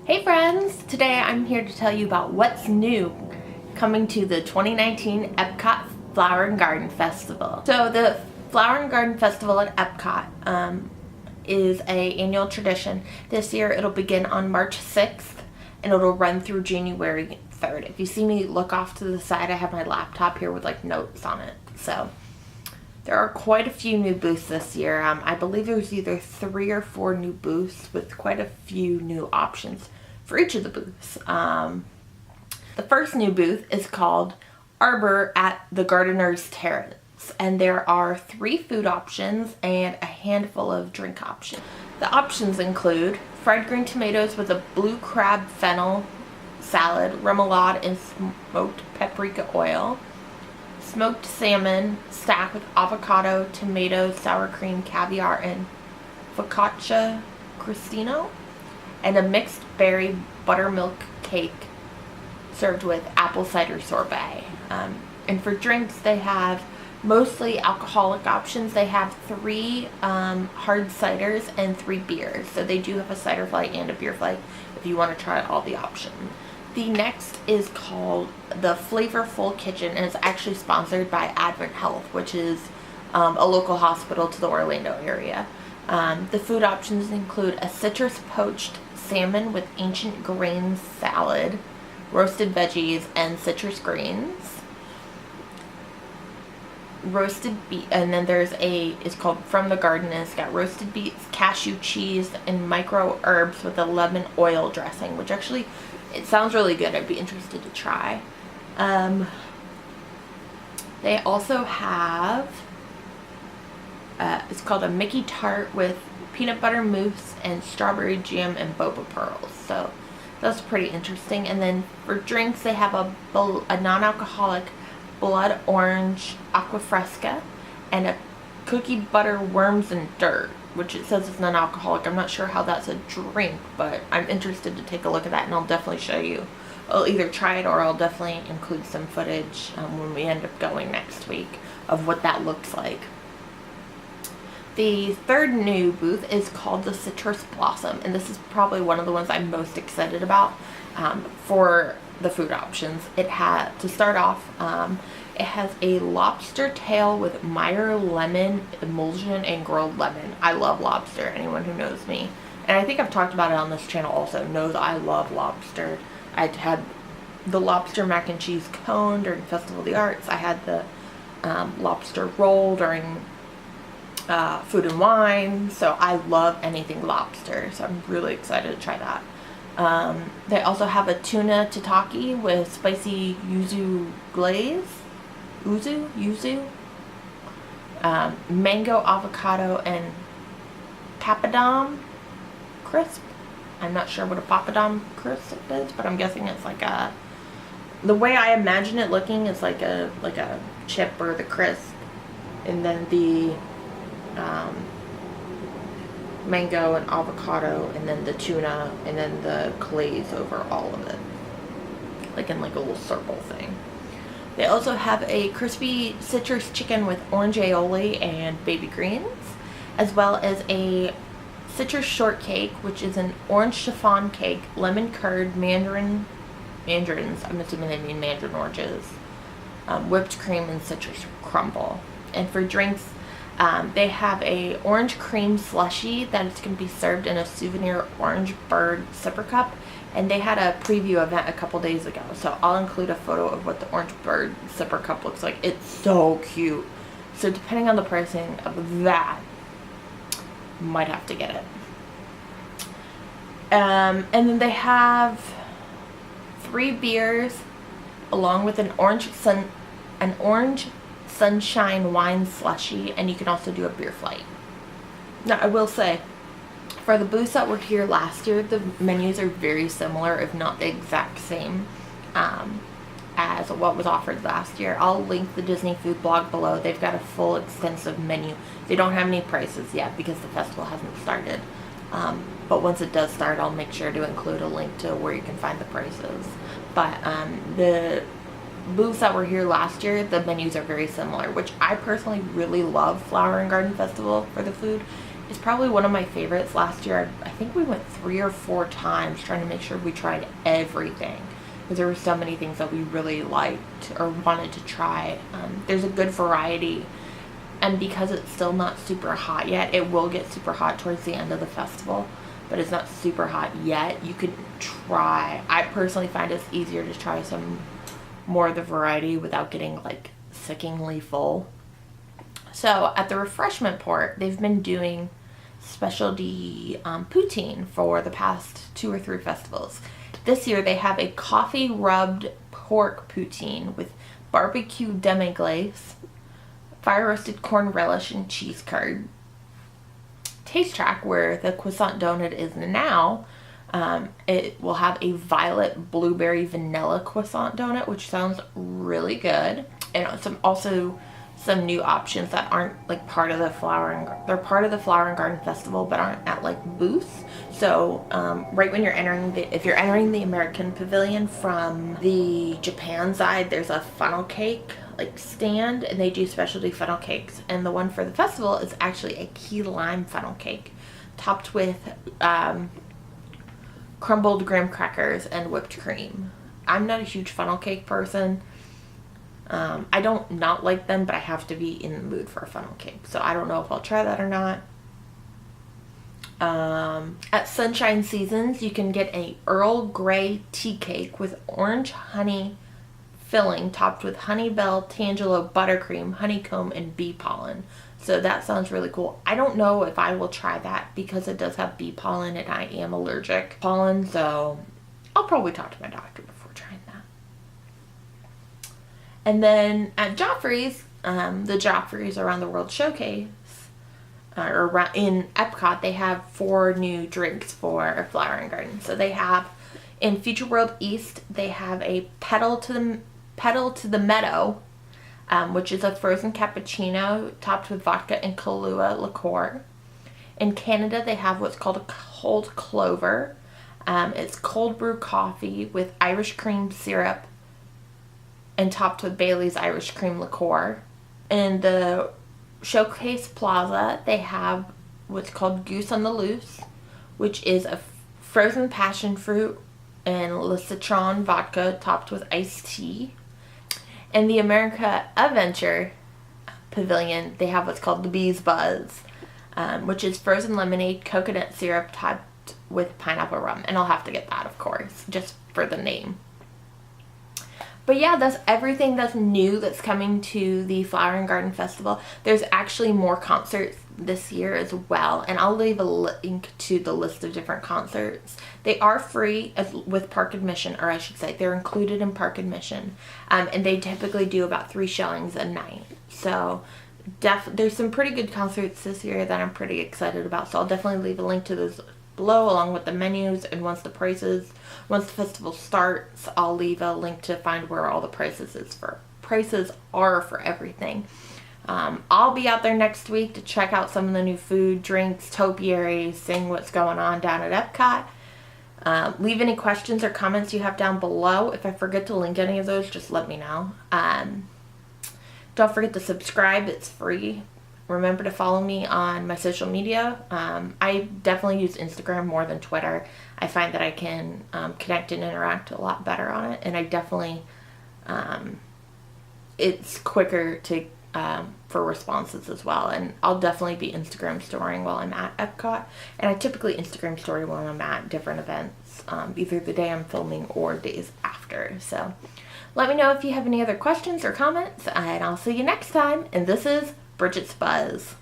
Hey friends! Today I'm here to tell you about what's new coming to the 2019 Epcot Flower and Garden Festival. So the Flower and Garden Festival at Epcot is an annual tradition. This year it'll begin on March 6th and it'll run through January 3rd. If you see me look off to the side, I have my laptop here with like notes on it. So there are quite a few new booths this year. I believe there's either 3 or 4 new booths with quite a few new options for each of the booths. The first new booth is called Arbor at the Gardener's Terrace, and there are 3 food options and a handful of drink options. The options include fried green tomatoes with a blue crab fennel salad, remoulade and smoked paprika oil, smoked salmon stacked with avocado, tomato, sour cream, caviar, and focaccia crostino, and a mixed berry buttermilk cake served with apple cider sorbet. And for drinks, they have mostly alcoholic options. They have 3 hard ciders and 3 beers. So they do have a cider flight and a beer flight if you want to try all the options. The next is called the Flavorful Kitchen, and it's actually sponsored by Advent Health, which is a local hospital to the Orlando area. The food options include a citrus poached salmon with ancient grains salad, roasted veggies, and citrus greens. Roasted beet, and then there's it's called From the Garden, and it's got roasted beets, cashew cheese, and micro herbs with a lemon oil dressing, which actually, it sounds really good. I'd be interested to try. They also have, it's called a Mickey Tart with peanut butter mousse and strawberry jam and boba pearls. So that's pretty interesting. And then for drinks, they have a non-alcoholic blood orange aqua fresca and a cookie butter worms and dirt, which it says is non-alcoholic. I'm not sure how that's a drink, but I'm interested to take a look at that, and I'll definitely show you. I'll either try it or I'll definitely include some footage when we end up going next week of what that looks like. The third new booth is called the Citrus Blossom, and this is probably one of the ones I'm most excited about for the food options. It had, to start off, it has a lobster tail with Meyer lemon emulsion and grilled lemon. I love lobster. Anyone who knows me, and I think I've talked about it on this channel also, knows I love lobster. I had the lobster mac and cheese cone during Festival of the Arts. I had the lobster roll during Food and Wine. So I love anything lobster, so I'm really excited to try that. They also have a tuna tataki with spicy yuzu glaze, mango, avocado, and papadum crisp. I'm not sure what a papadum crisp is, but I'm guessing it's like a, the way I imagine it looking is like a chip or the crisp, and then the mango and avocado, and then the tuna, and then the glaze over all of it, like in like a little circle thing. They also have a crispy citrus chicken with orange aioli and baby greens, as well as a citrus shortcake, which is an orange chiffon cake, lemon curd, mandarins, I'm assuming they mean mandarin oranges, whipped cream, and citrus crumble. And for drinks, they have a orange cream slushy that is going to be served in a souvenir orange bird sipper cup, and they had a preview event a couple days ago, so I'll include a photo of what the orange bird sipper cup looks like. It's so cute. So depending on the pricing of that, might have to get it. And then they have 3 beers along with an orange sunshine wine slushy, and you can also do a beer flight. Now I will say, for the booths that were here last year, the menus are very similar, if not the exact same, as what was offered last year. I'll link the Disney food blog below. They've got a full extensive menu. They don't have any prices yet because the festival hasn't started, but once it does start, I'll make sure to include a link to where you can find the prices. But the booths that were here last year, the menus are very similar, which I personally really love Flower and Garden Festival for the food, is probably one of my favorites. Last year, I think we went 3 or 4 times trying to make sure we tried everything, because there were so many things that we really liked or wanted to try. There's a good variety, and because it's still not super hot yet, it will get super hot towards the end of the festival, but it's not super hot yet. You could try, I personally find it's easier to try some more of the variety without getting like sickeningly full. So at the refreshment port, they've been doing specialty poutine for the past 2 or 3 festivals. This year they have a coffee rubbed pork poutine with barbecue demi-glace, fire roasted corn relish, and cheese curd. Taste Track, where the croissant donut is now, it will have a violet blueberry vanilla croissant donut, which sounds really good. And some new options that aren't like part of the they're part of the Flower and Garden Festival but aren't at like booths. So right when you're entering if you're entering the American Pavilion from the Japan side, there's a funnel cake like stand, and they do specialty funnel cakes, and the one for the festival is actually a key lime funnel cake topped with crumbled graham crackers and whipped cream. I'm not a huge funnel cake person. I don't not like them, but I have to be in the mood for a funnel cake, so I don't know if I'll try that or not. At Sunshine Seasons, you can get a Earl Grey tea cake with orange honey filling topped with honey bell, tangelo, buttercream, honeycomb, and bee pollen. So that sounds really cool. I don't know if I will try that because it does have bee pollen and I am allergic to pollen, so I'll probably talk to my doctor before trying that. And then at Joffrey's, the Joffrey's Around the World Showcase, in Epcot, they have 4 new drinks for Flower and Garden. So they have, in Future World East, they have a Pedal to the Meadow, which is a frozen cappuccino topped with vodka and Kahlua liqueur. In Canada, they have what's called a cold clover. It's cold brew coffee with Irish cream syrup and topped with Bailey's Irish cream liqueur. In the Showcase Plaza, they have what's called Goose on the Loose, which is a frozen passion fruit and Le Citron vodka topped with iced tea. In the America Adventure Pavilion, they have what's called the Bridgette Buzz, which is frozen lemonade, coconut syrup topped with pineapple rum. And I'll have to get that, of course, just for the name. But yeah, that's everything that's new that's coming to the Flower and Garden Festival. There's actually more concerts this year as well, and I'll leave a link to the list of different concerts. They are free with park admission, or I should say they're included in park admission, and they typically do about 3 showings a night. So there's some pretty good concerts this year that I'm pretty excited about, so I'll definitely leave a link to those below along with the menus, and once the festival starts, I'll leave a link to find where all the prices are for everything. I'll be out there next week to check out some of the new food, drinks, topiaries, seeing what's going on down at Epcot. Leave any questions or comments you have down below. If I forget to link any of those, just let me know. Don't forget to subscribe, it's free. Remember to follow me on my social media. I definitely use Instagram more than Twitter. I find that I can connect and interact a lot better on it, and I definitely, it's quicker to for responses as well. And I'll definitely be Instagram storying while I'm at Epcot, and I typically Instagram story while I'm at different events, either the day I'm filming or days after. So let me know if you have any other questions or comments, and I'll see you next time. And this is Bridgette's Buzz.